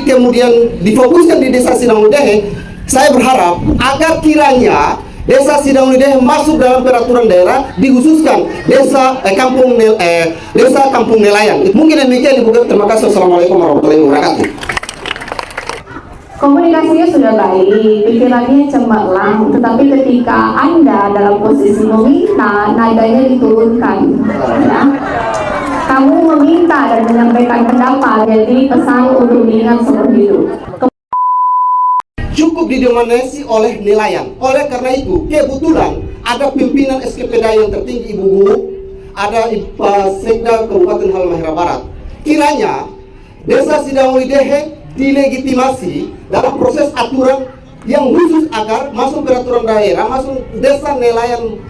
kemudian difokuskan di Desa Sidang-Udehe, saya berharap agar kiranya Desa Sidang-Udehe masuk dalam peraturan daerah, dikhususkan Desa Kampung Nelayan. Mungkin demikian Ibu. Terima kasih. Assalamualaikum warahmatullahi wabarakatuh. Komunikasinya sudah baik, pikirannya cemerlang, tetapi ketika Anda dalam posisi meminta, nadanya diturunkan. Ya. Kamu meminta dan menyampaikan pendapat, jadi pesan untuk diingat seumur hidup. Cukup didominasi oleh nelayan. Oleh karena itu, kebetulan ada pimpinan SKPD yang tertinggi Ibu Guru, ada Sekda Kabupaten Halmahera Barat. Kiranya Desa Sidang-Udehe dilegitimasi dalam proses aturan yang khusus agar masuk peraturan daerah, masuk desa nelayan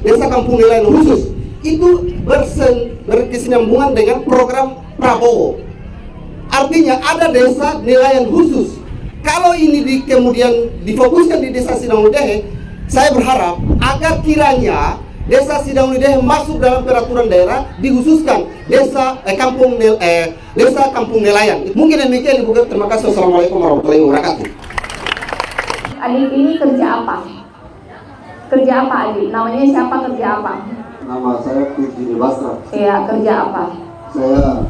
desa kampung nelayan khusus itu berkesinambungan dengan program Prabowo. Artinya ada desa nelayan khusus. Kalau ini kemudian difokuskan di Desa Sidang-Udehe, saya berharap agar kiranya Desa Sidang-Udehe masuk dalam peraturan daerah, dikhususkan Desa Kampung Nelayan. Mungkin demikian Ibu. Terima kasih. Assalamualaikum warahmatullahi wabarakatuh. Adik ini kerja apa? Kerja apa Adik? Namanya siapa, kerja apa? Nama saya Putri Basra. Iya, kerja apa? Saya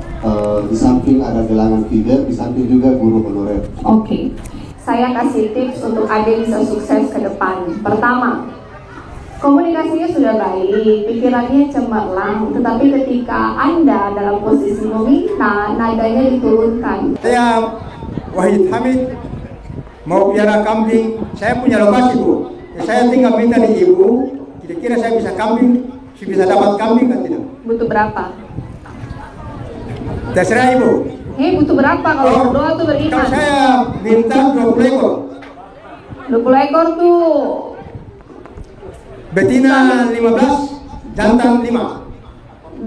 di samping ada gelangan feeder, di samping juga guru honorer. Oke. Saya kasih tips untuk Adik bisa sukses ke depan. Pertama, komunikasinya sudah baik, pikirannya cemerlang, tetapi ketika Anda dalam posisi meminta, nadanya diturunkan. Saya Wahid Hamid mau piara kambing. Saya punya lokasi, Bu. Saya tinggal minta di Ibu, kira-kira saya bisa bisa dapat kambing kan tidak? Butuh berapa? Terserah Ibu. Butuh berapa kalau berdoa tuh beriman? Kalau saya minta 20 ekor. 20 ekor tuh Betina 15, jantan 5.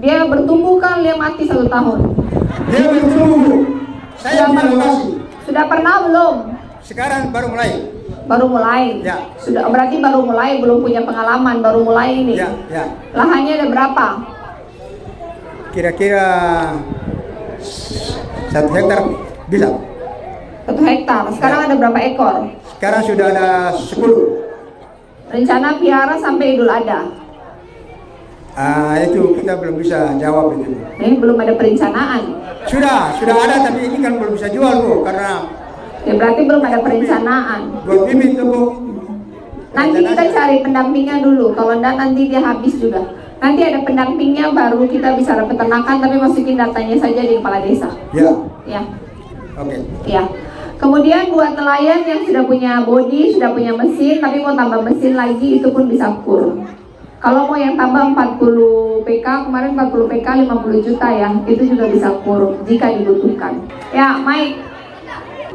dia bertumbuh kan, dia mati 1 tahun. Dia bertumbuh. Saya punya lokasi. Sudah pernah belum? Sekarang baru mulai. Baru mulai. Ya. Sudah, berarti baru mulai, belum punya pengalaman, baru mulai ini. Ya, ya. Lahannya ada berapa? Kira-kira 1 hektar bisa. 1 hektar. Sekarang ada berapa ekor? Sekarang sudah ada 10. Rencana piara sampai Idul Adha. Itu kita belum bisa jawab itu. Belum ada perencanaan. Sudah ada, tapi ini kan belum bisa jual, Bu, karena berarti belum ada perencanaan. buat bibit tuh, Bu. Nanti kita cari pendampingnya dulu. Kalau enggak nanti dia habis juga. Nanti ada pendampingnya, baru kita bisa dapat peternakan, tapi masukin datanya saja di kepala desa. Ya. Ya. Oke. Ya. Kemudian buat nelayan yang sudah punya body, sudah punya mesin, tapi mau tambah mesin lagi, itu pun bisa kur. Kalau mau yang tambah 40 PK, kemarin 40 PK 50 juta ya, itu juga bisa kur jika dibutuhkan. Ya, Mike.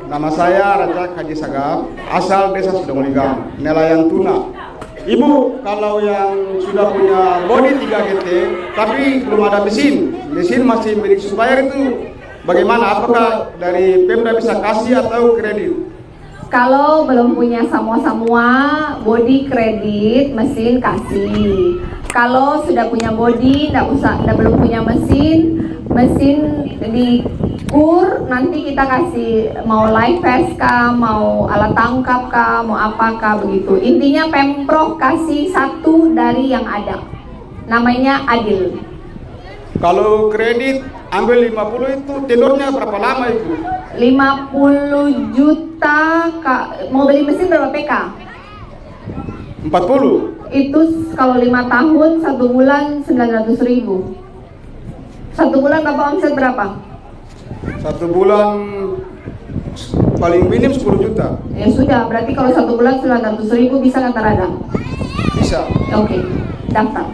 Nama saya Raja Haji Sagaf, asal Desa Sidang-Udehe, nelayan tuna. Ibu, kalau yang sudah punya body 3 GT, tapi belum ada mesin masih milik supplier itu bagaimana? Apakah dari Pemda bisa kasih atau kredit? Kalau belum punya semua body kredit, mesin kasih. Kalau sudah punya body, belum punya mesin di kur, nanti kita kasih mau live vest kah, mau alat tangkap kah, mau apakah begitu. Intinya Pemprov kasih 1 dari yang ada. Namanya adil. Kalau kredit ambil 50 itu tenornya berapa lama itu? 50 juta, mau beli mesin berapa PK? 40. Itu kalau 5 tahun, 1 bulan 900.000. 1 bulan Bapak omset berapa? 1 bulan paling minim 10 juta. Ya sudah, berarti kalau 1 bulan 900.000 bisa kata Radang? Bisa. Oke, daftar.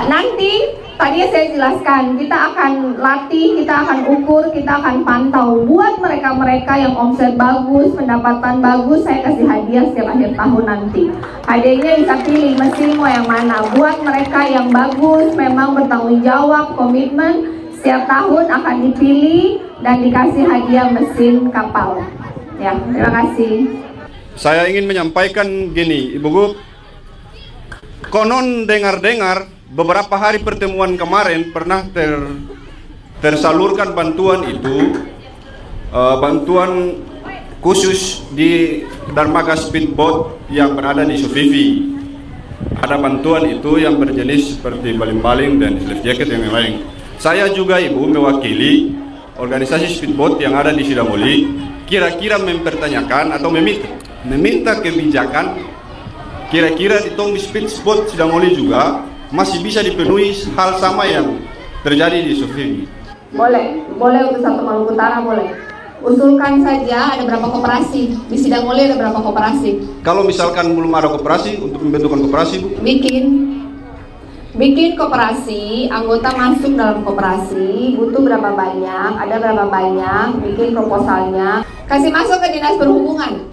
Nanti tadi saya jelaskan, kita akan latih, kita akan ukur, kita akan pantau. Buat mereka-mereka yang omset bagus, pendapatan bagus, saya kasih hadiah setiap akhir tahun nanti. Hadiahnya bisa pilih mesin mau yang mana. Buat mereka yang bagus, memang bertanggung jawab, komitmen, setiap tahun akan dipilih dan dikasih hadiah mesin kapal. Ya, terima kasih. Saya ingin menyampaikan gini, Ibu Gub. Konon dengar-dengar beberapa hari pertemuan kemarin pernah tersalurkan bantuan itu bantuan khusus di dermaga speedboat yang berada di Sofifi. Ada bantuan itu yang berjenis seperti baling-baling dan life jacket yang lain. Saya juga Ibu mewakili organisasi speedboat yang ada di Sidamuli, kira-kira mempertanyakan atau meminta kebijakan, kira-kira di tong speedboat Sidamuli juga masih bisa dipenuhi hal sama yang terjadi di Sofifi. Boleh untuk satu Maluku Utara boleh. Usulkan saja ada berapa koperasi di Sidamuli, ada berapa koperasi. Kalau misalkan belum ada koperasi, untuk membentukkan koperasi Bu? Bikin koperasi, anggota masuk dalam koperasi, butuh berapa banyak, ada berapa banyak, bikin proposalnya, kasih masuk ke dinas perhubungan.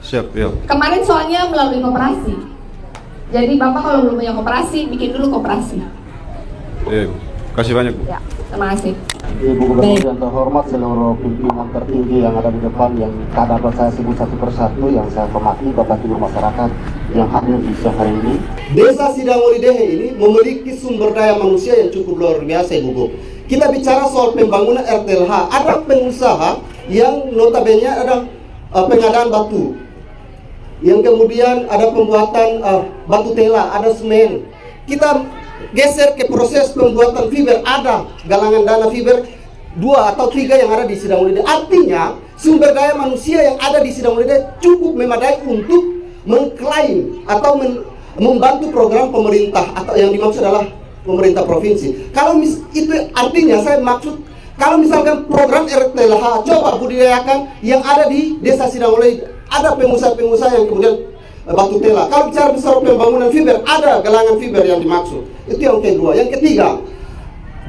Siap, ya. Kemarin soalnya melalui koperasi. Jadi Bapak kalau belum punya koperasi, bikin dulu koperasi. Kasih banyak Bu. Ya, terima kasih. Ibu Gubernur yang terhormat, seluruh pimpinan tertinggi yang ada di depan, yang tak dapat saya sebut satu persatu, yang saya hormati, Bapak Ibu masyarakat yang hadir di siang hari ini. Desa Sidamuli Dehe ini memiliki sumber daya manusia yang cukup luar biasa, Ibu. Kita bicara soal pembangunan RTLH, ada pengusaha yang notabene ada pengadaan batu, yang kemudian ada pembuatan batu tela, ada semen. Kita geser ke proses pembuatan fiber, ada galangan dana fiber 2 atau 3 yang ada di Sidamuli Dehe. Artinya sumber daya manusia yang ada di Sidamuli Dehe cukup memadai untuk mengklaim atau membantu program pemerintah, atau yang dimaksud adalah pemerintah provinsi. Kalau itu artinya saya maksud, kalau misalkan program RTLH coba budidayakan yang ada di desa Sidamuli, ada pengusaha-pengusaha yang kemudian batu tela. Kalau bicara besar pembangunan fiber, ada galangan fiber yang dimaksud. Itu yang kedua. Yang ketiga,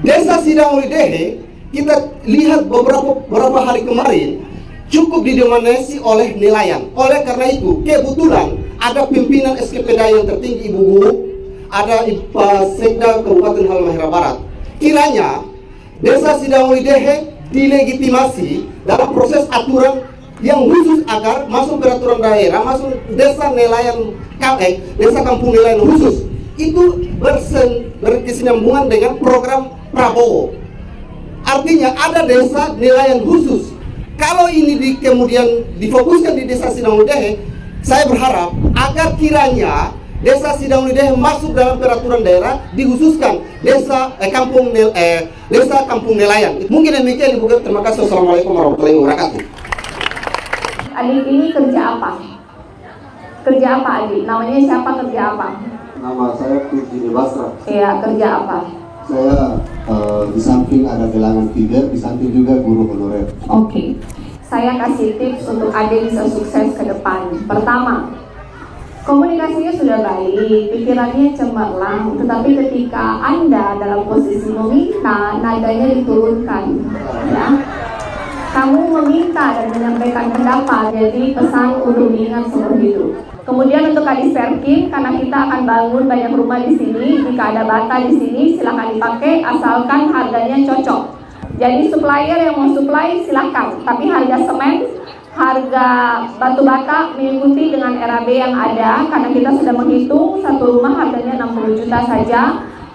desa Sidamuli Dehe, kita lihat beberapa hari kemarin cukup didominasi oleh nelayan. Oleh karena itu, kebetulan ada pimpinan SKPD yang tertinggi Ibu Guru, ada Sekda Kabupaten Halmahera Barat. Kiranya desa Sidamuli Dehe dilegitimasi dalam proses aturan yang khusus agar masuk peraturan daerah, masuk desa nelayan desa kampung nelayan khusus. Itu berkesinambungan dengan program Prabowo. Artinya ada desa nelayan khusus. Kalau ini kemudian difokuskan di desa Sidamuli Dehe, saya berharap agar kiranya desa Sidamuli Dehe masuk dalam peraturan daerah, dikhususkan desa kampung nelayan. Mungkin demikian Ibu. Terima kasih. Wassalamualaikum warahmatullahi wabarakatuh. Adik ini kerja apa? Kerja apa Adik? Namanya siapa, kerja apa? Nama saya Kurjini Basra. Iya, kerja apa? Saya di samping ada gelangan fiber, di samping juga guru honorer. Oke. Saya kasih tips untuk Adik bisa sukses ke depan. Pertama, komunikasinya sudah baik, pikirannya cemerlang, tetapi ketika Anda dalam posisi meminta, nadanya diturunkan, ya. Kamu meminta dan menyampaikan pendapat, jadi pesan untuk diingat seumur hidup. Kemudian untuk Kadis Perkin, karena kita akan bangun banyak rumah di sini, jika ada bata di sini silakan dipakai, asalkan harganya cocok. Jadi supplier yang mau supply silakan, tapi harga semen, harga batu bata mengikuti dengan RAB yang ada, karena kita sudah menghitung satu rumah harganya 60 juta saja.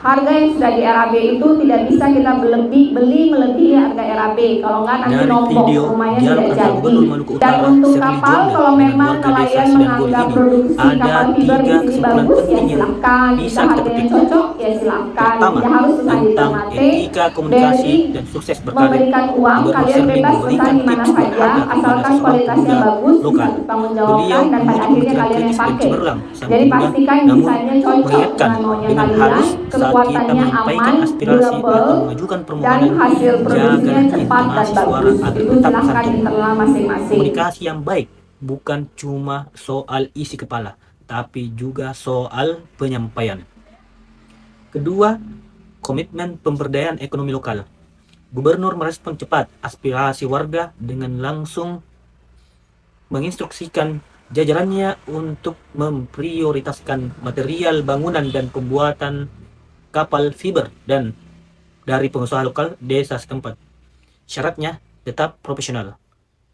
Harga yang sudah di RAB itu tidak bisa kita beli melebihi harga RAB. Kalau nggak nanti nombok, rumahnya tidak jadi. Dan untuk kapal, kalau memang nelayan menganggap produksi kapal fiber di sini bagus, ya silahkan. Jika harganya cocok, ya silahkan. Tidak harus susah dicermati. Dari memberikan uang, kalian bebas pesan di mana saja, asalkan kualitasnya bagus, bisa bertanggungjawabkan, dan pada akhirnya kalian yang pakai. Jadi pastikan desainnya cocok dengan maunya kalian. Kekuatannya aman, durable, dan hasil produksinya cepat dan bagus. Itu silahkan internal masing-masing. Komunikasi yang baik bukan cuma soal isi kepala, tapi juga soal penyampaian. Kedua, komitmen pemberdayaan ekonomi lokal. Gubernur merespon cepat aspirasi warga dengan langsung menginstruksikan jajarannya untuk memprioritaskan material bangunan dan pembuatan kapal fiber dan dari pengusaha lokal desa setempat. Syaratnya tetap profesional.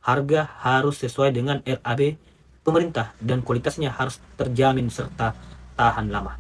Harga harus sesuai dengan RAB pemerintah dan kualitasnya harus terjamin serta tahan lama.